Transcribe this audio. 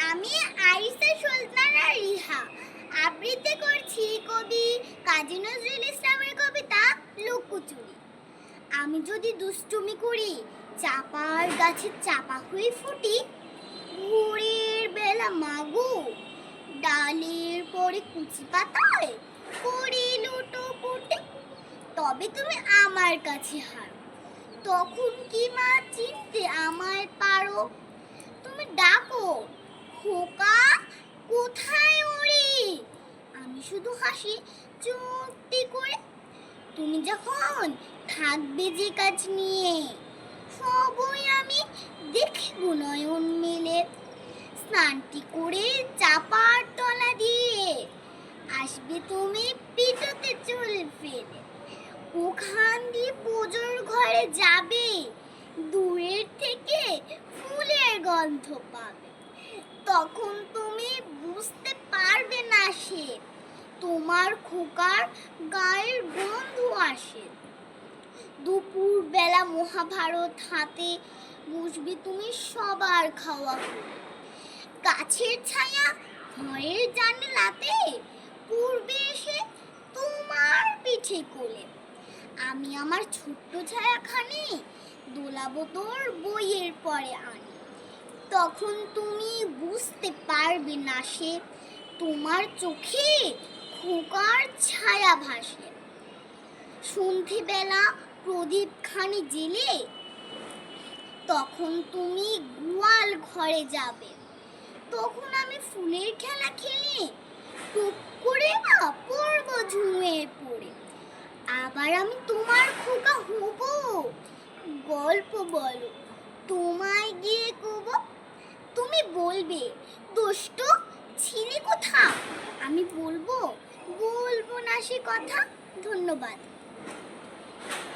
আমি আরিসা সুলতানা রিহা আবৃত্তি করছি কবি কাজী নজরুল ইসলামের কবিতা লুকোচুরি। আমি যদি দুষ্টুমি করি, চাপার গাছে চাপা হয়ে ফুটি, ভোরের বেলা মাগো ডালের পরে কুচি পাতায় করি লুটোপুটি, তবে তুমি আমার কাছে হারো। তখন কি মা চিনতে আমায় পারো? তুমি ডাকো, খোকা কোথায় ওরে? আমি শুধু হাসি চুপটি করে। তুমি যখন থাকবে যে কাজ নিয়ে, সবই আমি দেখব নয়ন মেলে। স্নানটি করে চাপার তলা দিয়ে আসবে তুমি পিঠোতে চুল ফেলে। ওখান দিয়ে পুজোর ঘরে যাবে, দূরের থেকে ফুলের গন্ধ পাবে। তখন তুমি বুঝতে পারবে না সে তোমার খোকার গায়ের গন্ধ আসে। দুপুর বেলা মহাভারত হাতে বসবে তুমি সবার খাওয়া করে। গাছের ছায়া ঘরের জানালাতে পূর্বে এসে তোমার পিঠে কোলে। আমি আমার ছোট্ট ছায়াখানি দোলাবো তোর বইয়ের পরে আনি। তখন তুমি বুঝতে পারবে না সে তোমার চোখে খোকার ছায়া ভাসে। সন্ধ্যেবেলা প্রদীপ খানি জেলে তখন তুমি গোয়াল ঘরে যাবে। তখন আমি ফুলের খেলা খেলি, টুক করে না পড়ব ঝুঁয়ে পড়ে। আবার আমি তোমার খোকা হব, গল্প বলো তোমায় গিয়ে কব। তুমি বলবে দুষ্ট ছিলি কোথা, আমি বলবো না সে কথা। ধন্যবাদ।